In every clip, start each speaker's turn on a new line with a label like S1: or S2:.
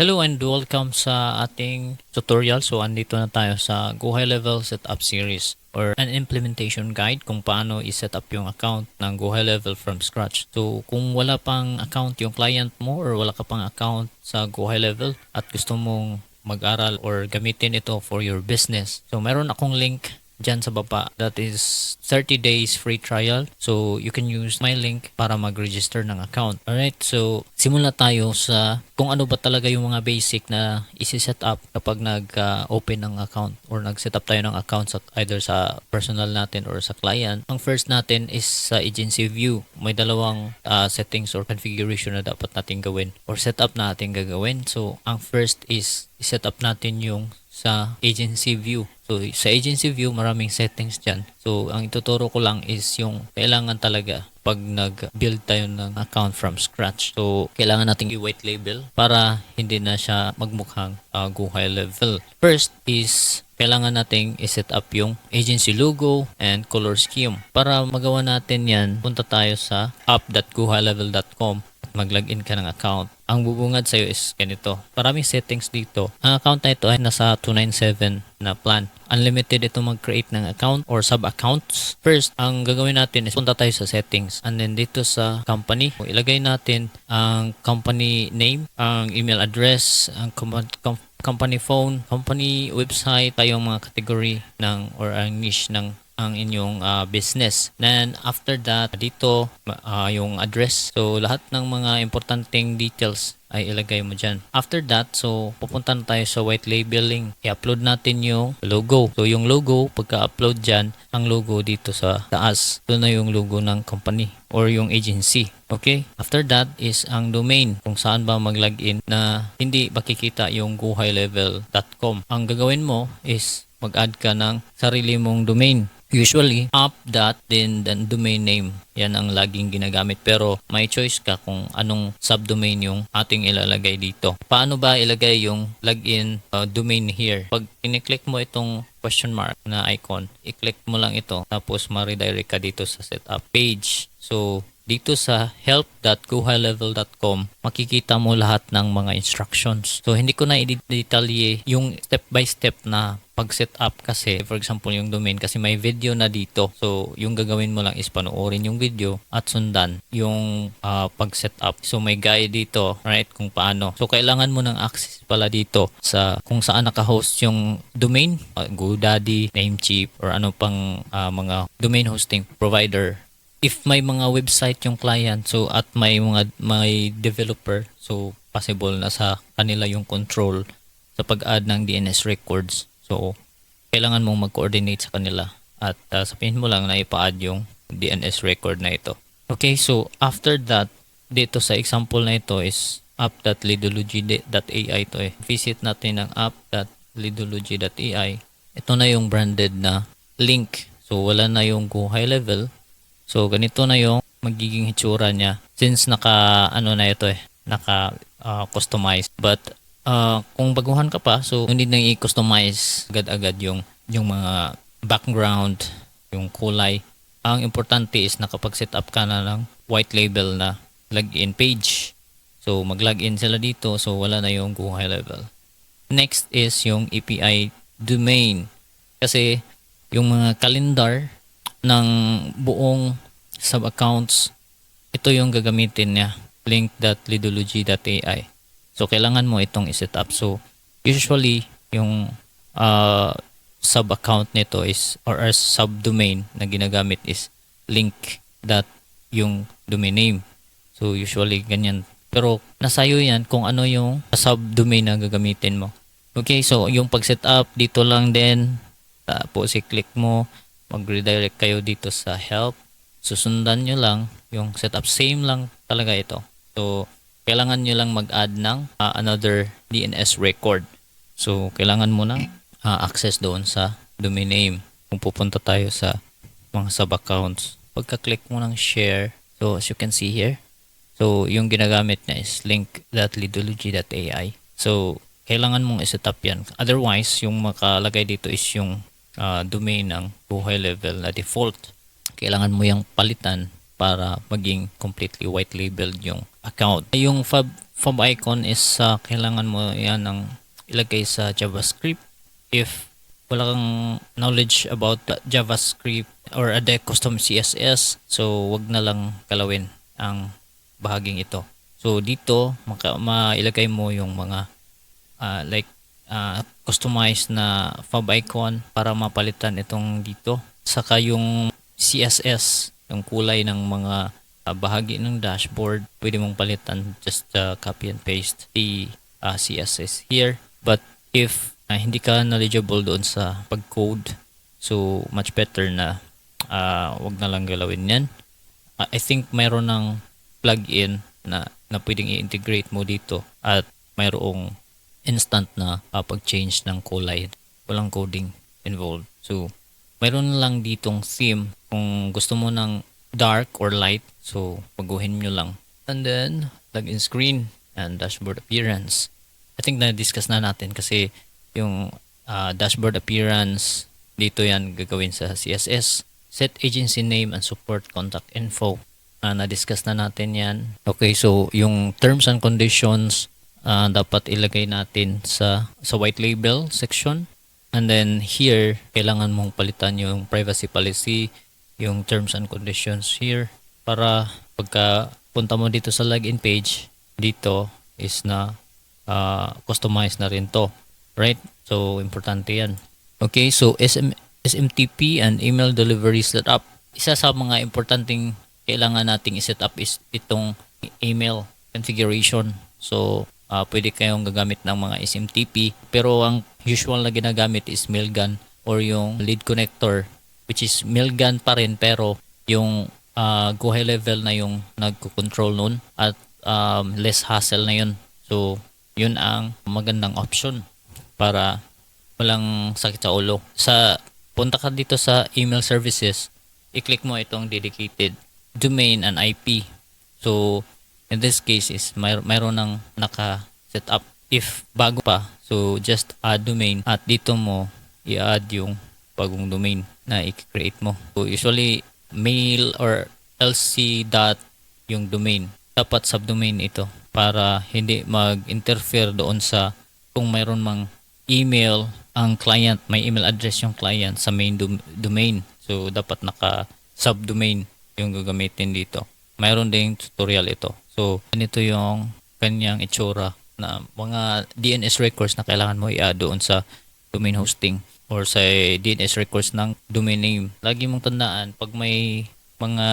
S1: Hello and welcome sa ating tutorial. So, andito na tayo sa Go High Level Setup Series or an implementation guide kung paano i-set up yung account ng Go High Level from scratch. So, kung wala pang account yung client mo or wala ka pang account sa Go High Level at gusto mong mag-aral or gamitin ito for your business. So, meron akong link dyan sa baba that is 30 days free trial. So, you can use my link para mag-register ng account. Alright, so simula tayo sa kung ano ba talaga yung mga basic na isi-set up kapag nag-open ng account or nag-set up tayo ng account sa, either sa personal natin or sa client. Ang first natin is sa agency view. May dalawang settings or configuration na dapat natin gawin or setup na natin gagawin. So, ang first is i-set up natin yung sa agency view. So, sa agency view, maraming settings dyan. So, ang ituturo ko lang is yung kailangan talaga pag nag-build tayo ng account from scratch. So, kailangan nating i-white label para hindi na siya magmukhang Go High Level. First is kailangan nating i-set up yung agency logo and color scheme. Para magawa natin yan, punta tayo sa app.gohighlevel.com at mag-login ka ng account. Ang bubungad sa'yo is ganito. Maraming settings dito. Ang account na ito ay nasa 297 na plan. Unlimited ito mag-create ng account or sub-accounts. First, ang gagawin natin is punta tayo sa settings. And then dito sa company, ilagay natin ang company name, ang email address, ang company phone, company website, tayong mga category ng or ang niche ng ang inyong business. Then after that, dito yung address. So lahat ng mga importanteng details ay ilagay mo dyan. After that, so pupunta na tayo sa white labeling. I-upload natin yung logo. So yung logo, pagka-upload dyan, ang logo dito sa taas. Ito na yung logo ng company or yung agency. Okay? After that is ang domain. Kung saan ba mag-login na hindi makikita yung gohighlevel.com. Ang gagawin mo is mag-add ka ng sarili mong domain. Usually, then domain name. Yan ang laging ginagamit. Pero may choice ka kung anong subdomain yung ating ilalagay dito. Paano ba ilagay yung login domain here? Pag i-click mo itong question mark na icon, i-click mo lang ito. Tapos ma-redirect ka dito sa setup page. So, dito sa help.gohighlevel.com, makikita mo lahat ng mga instructions. So, hindi ko na i-detalye yung step by step na pag-set up kasi, for example, yung domain kasi may video na dito. So, yung gagawin mo lang is panoorin yung video at sundan yung pag-set up. So, may guide dito, right, kung paano. So, kailangan mo ng access pala dito sa kung saan naka-host yung domain, GoDaddy, Namecheap, or ano pang mga domain hosting provider. If may mga website yung client, so at may developer, so possible na sa kanila yung control sa pag-add ng DNS records. So, kailangan mong mag-coordinate sa kanila at sabihin mo lang na ipa-add yung DNS record na ito. Okay, so after that, dito sa example na ito is app.lidology.ai to eh. Visit natin ang app.lidology.ai. Ito na yung branded na link. So, wala na yung Go High Level. So, ganito na yung magiging hitsura niya since naka customize. But kung baguhan ka pa, so hindi na i-customize agad-agad yung mga background, yung kulay. Ang importante is nakapag-set up ka na ng white label na login page. So, mag-login sila dito. So, wala na yung Go High Level. Next is yung API domain. Kasi yung mga calendar ng buong sub-accounts, ito yung gagamitin niya, link.lidology.ai. So, kailangan mo itong i-set up. So, usually, yung sub-account nito is, or subdomain na ginagamit is link dot yung domain name. So, usually, ganyan. Pero, nasayo yan kung ano yung subdomain na gagamitin mo. Okay, so, yung pag-set up, dito lang din. Tapos, i-click mo. Mag-redirect kayo dito sa help. Susundan nyo lang yung setup. Same lang talaga ito. So, kailangan nyo lang mag-add ng another DNS record. So, kailangan mo ng access doon sa domain name. Kung pupunta tayo sa mga sub-accounts, pagka-click mo ng share, so as you can see here, so yung ginagamit na is link.lidology.ai. So, kailangan mong i-set up yan. Otherwise, yung makalagay dito is yung domain ng Go High Level na default. Kailangan mo yung palitan para maging completely white labeled yung account. Yung fob icon is kailangan mo yan ng ilagay sa JavaScript. If wala kang knowledge about JavaScript or the custom CSS, so wag na lang galawin ang bahaging ito. So dito mailagay mo yung mga customized na fob icon para mapalitan itong dito. Saka yung CSS, yung kulay ng mga bahagi ng dashboard, pwede mong palitan, just copy and paste the CSS here. But if hindi ka knowledgeable doon sa pag-code, so much better na wag na lang galawin yan. I think mayroon ng plugin na pwedeng i-integrate mo dito at mayroong instant na pag-change ng kulay. Walang coding involved. So, mayroon lang ditong theme kung gusto mo ng dark or light. So, baguhin nyo lang. And then, login screen and dashboard appearance. I think na-discuss na natin kasi yung dashboard appearance, dito yan gagawin sa CSS. Set agency name and support contact info. Na-discuss na natin yan. Okay, so yung terms and conditions dapat ilagay natin sa white label section. And then here, kailangan mong palitan yung privacy policy, yung terms and conditions here, para pagka punta mo dito sa login page, dito is na customize na rin to. Right? So, importante yan. Okay, so SMTP and email delivery setup. Isa sa mga importanteng kailangan nating i-set up is itong email configuration. So, pwede kayong gagamit ng mga SMTP, pero ang usual na ginagamit is Mailgun or yung lead connector, which is Mailgun pa rin pero yung go high level na yung nagko-control nun at less hassle na yun. So, yun ang magandang option para walang sakit sa ulo. Punta ka dito sa email services, i-click mo itong dedicated domain and IP. So, in this case is mayroon ng naka-set up. If bago pa, so just add domain at dito mo i-add yung bagong domain na i-create mo. So, usually mail or lc dot yung domain. Dapat subdomain ito para hindi mag-interfere doon sa kung mayroon mang email ang client, may email address yung client sa main domain. So, dapat naka-subdomain yung gagamitin dito. Mayroon ding tutorial ito. So, ganito yung kanyang itsura na mga DNS records na kailangan mo i-add doon sa domain hosting or sa DNS records ng domain name. Lagi mong tandaan, pag may mga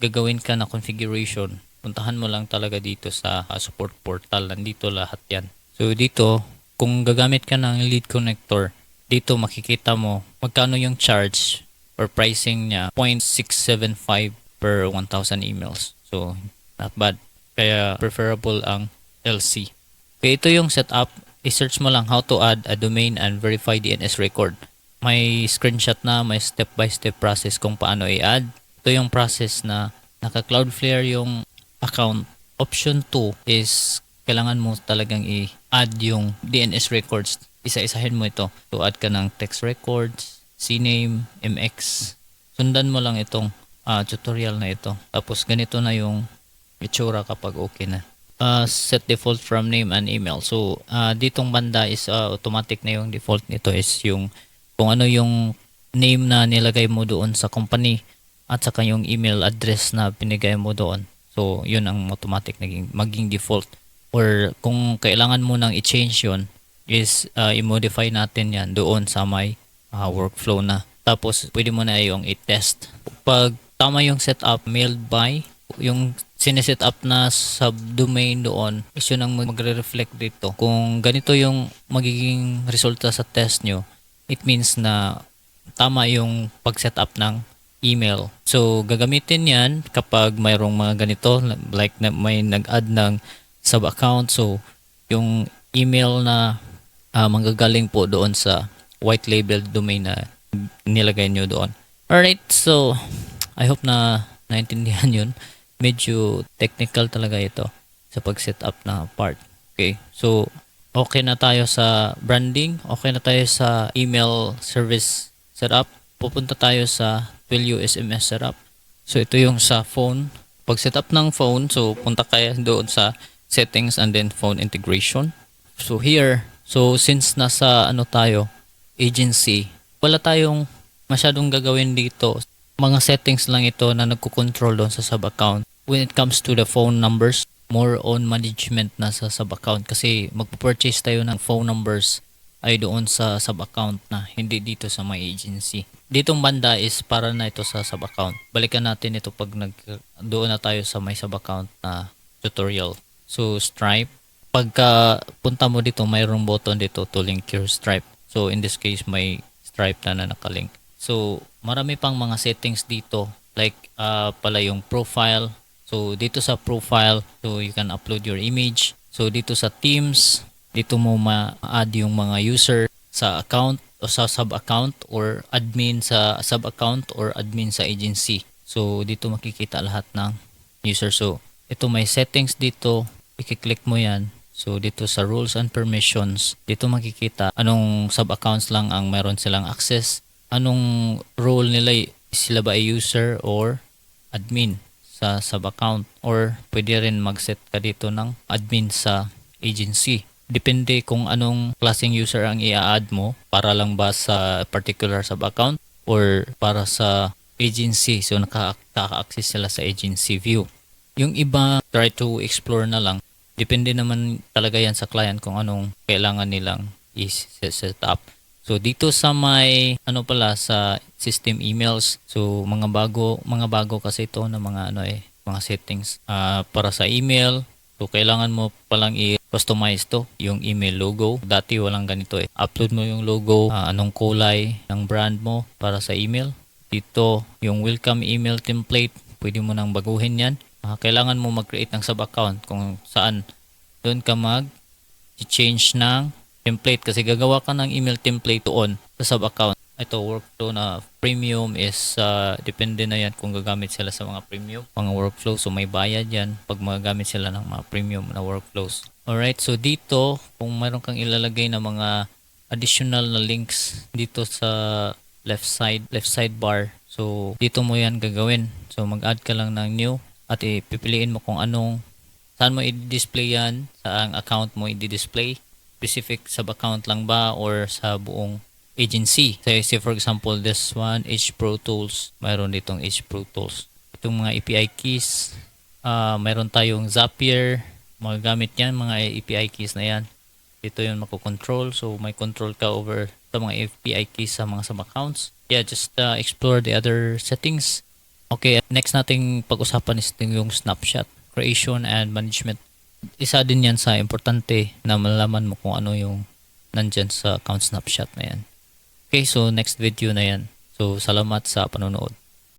S1: gagawin ka na configuration, puntahan mo lang talaga dito sa support portal. Nandito lahat yan. So, dito, kung gagamit ka ng lead connector, dito makikita mo magkano yung charge or pricing niya, 0.675 per 1,000 emails. So, not bad. Kaya preferable ang LC. Okay, ito yung setup. I-search mo lang how to add a domain and verify DNS record. May screenshot na, may step-by-step process kung paano i-add. Ito yung process na naka-Cloudflare yung account. Option 2 is kailangan mo talagang i-add yung DNS records. Isa-isahin mo ito. So, add ka ng text records, CNAME, MX. Sundan mo lang itong tutorial na ito. Tapos ganito na yung itsura kapag okay na. Set default from name and email. So, ditong banda is automatic na yung default nito is yung kung ano yung name na nilagay mo doon sa company at saka yung email address na pinigay mo doon. So, yun ang automatic maging default. Or kung kailangan mo nang i-change yun is i-modify natin yan doon sa may workflow na. Tapos, pwede mo na yung i-test. Pag tama yung setup, mailed by, yung sineset up na subdomain doon is yun ang magre-reflect dito. Kung ganito yung magiging resulta sa test nyo, it means na tama yung pag-set up ng email. So, gagamitin yan kapag mayroong mga ganito, like na may nag-add ng sub-account. So, yung email na manggagaling po doon sa white label domain na nilagay nyo doon. Alright, so I hope na naintindihan yun. Medyo technical talaga ito sa pag-set up na part. Okay, so okay na tayo sa branding, okay na tayo sa email service setup. Pupunta tayo sa Twilio SMS setup. So ito yung sa phone. Pag set up ng phone, so punta kayo doon sa settings and then phone integration. So here, so since nasa ano tayo, agency, wala tayong masyadong gagawin dito. Mga settings lang ito na nagko-control doon sa sub-account. When it comes to the phone numbers, more on management na sa sub-account kasi magpo-purchase tayo ng phone numbers ay doon sa sub-account na, hindi dito sa my agency. Ditong banda is para na ito sa sub-account. Balikan natin ito pag doon na tayo sa may sub-account na tutorial. So Stripe, pagka punta mo dito, mayroong button dito to link your Stripe. So in this case, may Stripe na nakalink. So marami pang mga settings dito, like pala yung profile. So dito sa profile, so you can upload your image. So dito sa themes, dito mo ma-add yung mga user sa account o sa sub-account, or admin sa sub-account or admin sa agency. So dito makikita lahat ng user. So ito may settings dito, i-click mo yan. So dito sa rules and permissions, dito makikita anong sub-accounts lang ang meron silang access, anong role nila, sila ba ay user or admin sa sub-account, or pwede rin mag-set ka dito ng admin sa agency. Depende kung anong klaseng user ang i-add mo, para lang ba sa particular sub-account or para sa agency. So nakaka-access sila sa agency view. Yung iba, try to explore na lang. Depende naman talaga yan sa client kung anong kailangan nilang i-set up. So dito sa may sa system emails, so mga bago kasi ito na mga mga settings para sa email. So kailangan mo palang i-customize to yung email logo. Dati walang ganito Upload mo yung logo, anong kulay ng brand mo para sa email. Dito yung welcome email template, pwede mo nang baguhin yan. Kailangan mo mag-create ng sub-account kung saan doon ka mag-change ng template, kasi gagawa ka ng email template doon sa sub-account. Ito workflow na premium is depende na yan kung gagamit sila sa mga premium, mga workflow. So may bayad yan pag magagamit sila ng mga premium na workflows. Alright, so dito kung mayroon kang ilalagay na mga additional na links dito sa left side bar, so dito mo yan gagawin. So mag-add ka lang ng new at ipipiliin mo kung saan mo i-display yan, saan account mo i-display, specific sub-account lang ba or sa buong agency. So, say for example, this one, H Pro Tools. Mayroon ditong H Pro Tools. Itong mga API keys, mayroon tayong Zapier. Magagamit yan, mga API keys na yan. Dito yun makokontrol. So, may control ka over sa mga API keys sa mga sub-accounts. Yeah, just explore the other settings. Okay, next nating pag-usapan is yung snapshot, creation and management. Isa din yan sa importante na malaman mo kung ano yung nandyan sa account snapshot na yan. Okay, so next video na yan. So salamat sa panonood.